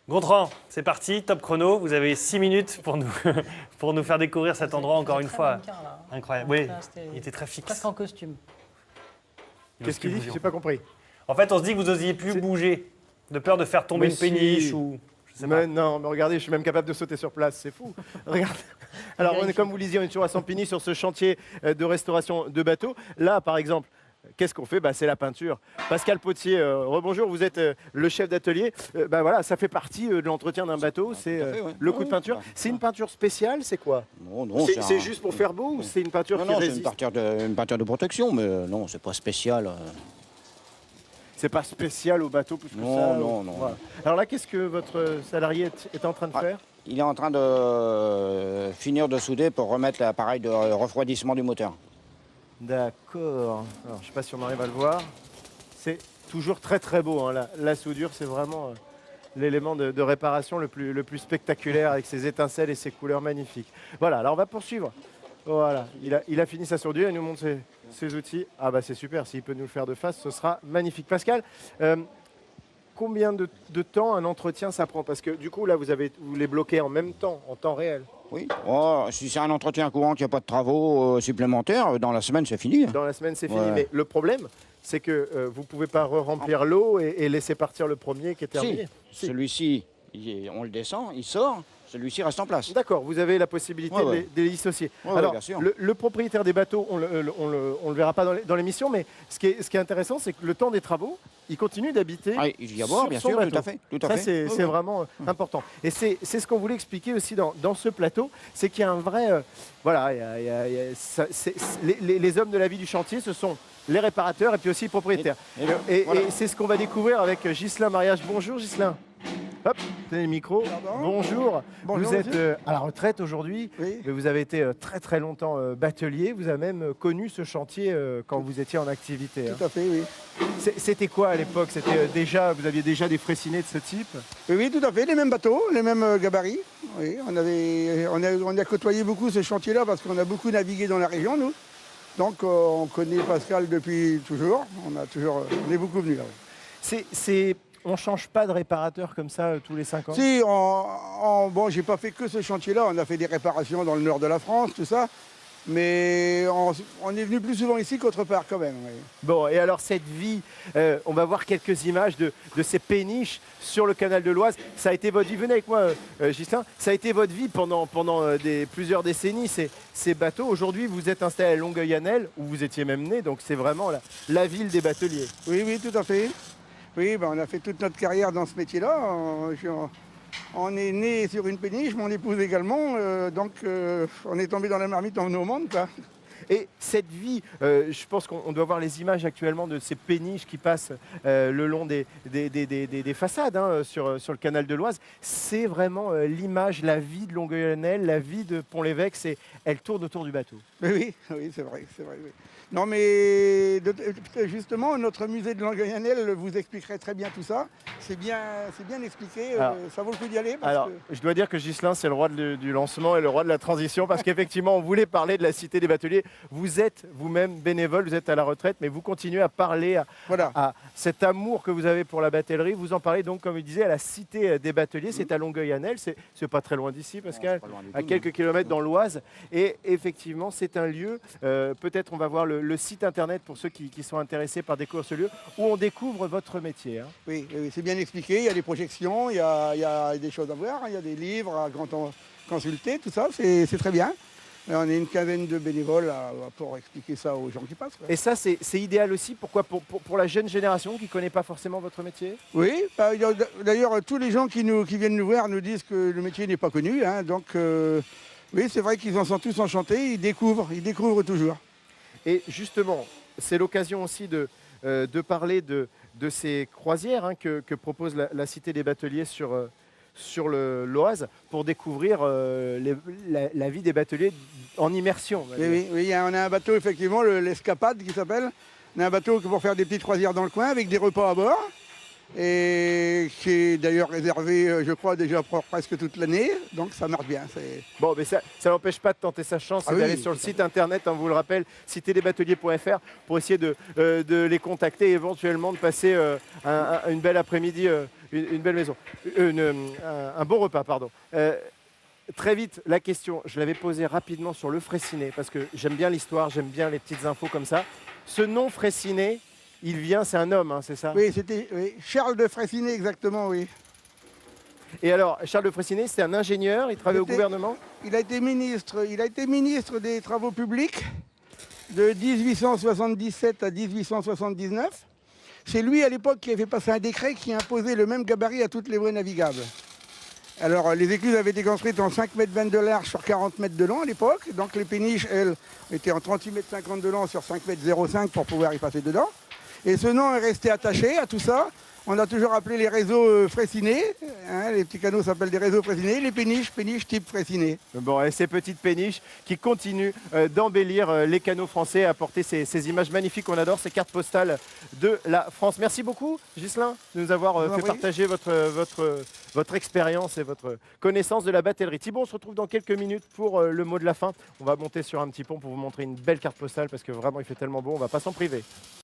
Gontran, c'est parti, top chrono. Vous avez 6 minutes pour nous, pour nous faire découvrir cet endroit encore une fois. Incroyable. Oui, il était très fixe. Presque en costume. Qu'est-ce qu'il dit? Je n'ai pas compris. En fait, on se dit que vous n'osiez plus bouger, de peur de faire tomber Mais une péniche si. ou... Je sais Mais pas. non, mais regardez, je suis même capable de sauter sur place, c'est fou. Regarde. Alors, comme vous le disiez, on est toujours à Sampigny sur ce chantier de restauration de bateaux. Là, par exemple, qu'est-ce qu'on fait? C'est la peinture. Pascal Potier, rebonjour, vous êtes le chef d'atelier. Voilà, ça fait partie de l'entretien d'un bateau, c'est tout à fait, ouais. le coup de peinture. C'est une peinture spéciale, c'est quoi? Non, C'est juste pour faire beau ou c'est une peinture qui c'est résiste? une peinture de protection, mais non, c'est pas spécial. C'est pas spécial au bateau plus que Non, ça? non. Voilà. Alors là, qu'est-ce que votre salarié est en train de faire? Il est en train de finir de souder pour remettre l'appareil de refroidissement du moteur. D'accord. Alors, je ne sais pas si on arrive à le voir. C'est toujours très très beau, hein. La soudure, c'est vraiment l'élément de réparation le plus spectaculaire avec ses étincelles et ses couleurs magnifiques. Voilà, alors on va poursuivre. Voilà, il a fini sa soudure, il nous montre ses outils. Ah c'est super, s'il peut nous le faire de face, ce sera magnifique. Pascal, combien de temps un entretien ça prend? Parce que du coup, là, vous les bloquez en même temps, en temps réel. Oui. Oh, si c'est un entretien courant qu'il n'y a pas de travaux supplémentaires, dans la semaine, c'est fini. Dans la semaine, c'est fini. Ouais. Mais le problème, c'est que vous ne pouvez pas remplir l'eau et laisser partir le premier qui est terminé. Si. Celui-ci, on le descend, il sort, celui-ci reste en place. D'accord, vous avez la possibilité Ouais. de les dissocier. Ouais, Alors, bien sûr. le propriétaire des bateaux, on le verra pas dans l'émission, mais ce qui est intéressant, c'est que le temps des travaux, il continue d'habiter Ah, il y a boire, sur bien son sûr, bateau. tout à fait. Tout à Ça, fait. c'est vraiment important. Et c'est ce qu'on voulait expliquer aussi dans ce plateau, c'est qu'il y a un vrai... voilà, les hommes de la vie du chantier, ce sont les réparateurs et puis aussi les propriétaires. Et voilà. c'est ce qu'on va découvrir avec Ghislain Mariage. Bonjour Ghislain. Hop, tenez le micro. Pardon. Bonjour. Bonjour, Vous êtes monsieur. à la retraite aujourd'hui, Oui. mais vous avez été très très longtemps batelier. Vous avez même connu ce chantier quand vous étiez en activité. Hein. Tout à fait, oui. C'était quoi à l'époque? C'était vous aviez déjà des Fraissinet de ce type? Oui, tout à fait, les mêmes bateaux, les mêmes gabarits. Oui, on a côtoyé beaucoup ce chantier-là parce qu'on a beaucoup navigué dans la région, nous. Donc on connaît Pascal depuis toujours. On est beaucoup venus là. Oui. On change pas de réparateur comme ça tous les 5 ans? Si, bon, j'ai pas fait que ce chantier-là. On a fait des réparations dans le nord de la France, tout ça. Mais on est venu plus souvent ici qu'autre part quand même. Oui. Bon, et alors cette vie, on va voir quelques images de ces péniches sur le canal de l'Oise. Ça a été votre vie, venez avec moi Ghislain, ça a été votre vie pendant plusieurs décennies, ces bateaux. Aujourd'hui, vous êtes installé à Longueuil-Annel, où vous étiez même né, donc c'est vraiment la ville des bateliers. Oui, tout à fait. Oui, on a fait toute notre carrière dans ce métier-là. On est né sur une péniche, mon épouse également, donc on est tombé dans la marmite en venant au monde, quoi. Et cette vie, je pense qu'on doit voir les images actuellement de ces péniches qui passent le long des façades hein, sur le canal de l'Oise. C'est vraiment l'image, la vie de Longueuil-Annel, la vie de Pont-l'Évêque, elle tourne autour du bateau. Oui, c'est vrai. Oui. Non, mais justement, notre musée de Longueuil-Annel vous expliquerait très bien tout ça. C'est bien expliqué, Alors, ça vaut le coup d'y aller. Je dois dire que Ghislain, c'est le roi du lancement et le roi de la transition, parce qu'effectivement, on voulait parler de la Cité des Bateliers. Vous êtes vous-même bénévole, vous êtes à la retraite, mais vous continuez à parler à cet amour que vous avez pour la batellerie. Vous en parlez donc, comme il disait, à la Cité des Bateliers. C'est à Longueuil-Annel, c'est pas très loin d'ici, Pascal, à quelques kilomètres dans l'Oise. Et effectivement, c'est un lieu, peut-être on va voir le site internet pour ceux qui sont intéressés par découvrir ce lieu, où on découvre votre métier. Hein. Oui, c'est bien expliqué, il y a des projections, il y a des choses à voir, il y a des livres à consulter, tout ça, c'est très bien. Et on est une quinzaine de bénévoles pour expliquer ça aux gens qui passent. Quoi. Et ça, c'est idéal aussi, pourquoi pour la jeune génération qui ne connaît pas forcément votre métier? Oui, d'ailleurs, tous les gens qui viennent nous voir nous disent que le métier n'est pas connu. Hein, donc, oui, c'est vrai qu'ils en sont tous enchantés, ils découvrent toujours. Et justement, c'est l'occasion aussi de parler de ces croisières hein, que propose la Cité des Bateliers sur l'Oise pour découvrir la vie des bateliers en immersion. Oui, on a un bateau, effectivement, l'Escapade qui s'appelle. On a un bateau pour faire des petites croisières dans le coin avec des repas à bord. et qui est d'ailleurs réservé, je crois, déjà pour presque toute l'année. Donc ça marche bien. Bon, mais ça n'empêche pas de tenter sa chance et d'aller sur le site internet, on vous le rappelle, citedesbateliers.fr, pour essayer de les contacter et éventuellement de passer une belle après-midi, une belle maison, un bon repas, pardon. Très vite, la question, je l'avais posée rapidement sur le Fraissinet, parce que j'aime bien l'histoire, j'aime bien les petites infos comme ça. Ce nom Fraissinet, il vient, c'est un homme, hein, c'est ça? Oui, c'était Charles de Fraissinet, exactement, oui. Et alors, Charles de Fraissinet, c'est un ingénieur, il travaillait au gouvernement? Il a été ministre des Travaux publics de 1877 à 1879. C'est lui, à l'époque, qui avait passé un décret qui imposait le même gabarit à toutes les voies navigables. Alors, les écluses avaient été construites en 5,20 m de large sur 40 mètres de long à l'époque. Donc, les péniches, elles, étaient en 38,50 m de long sur 5,05 m pour pouvoir y passer dedans. Et ce nom est resté attaché à tout ça. On a toujours appelé les réseaux Fraissinet. Hein, les petits canaux s'appellent des réseaux Fraissinet. Les péniches type Fraissinet. Bon, et ces petites péniches qui continuent d'embellir les canaux français, à apporter ces images magnifiques qu'on adore, ces cartes postales de la France. Merci beaucoup, Ghislain, de nous avoir fait partager votre expérience et votre connaissance de la batellerie. Thibaut, on se retrouve dans quelques minutes pour le mot de la fin. On va monter sur un petit pont pour vous montrer une belle carte postale parce que vraiment, il fait tellement beau, on ne va pas s'en priver.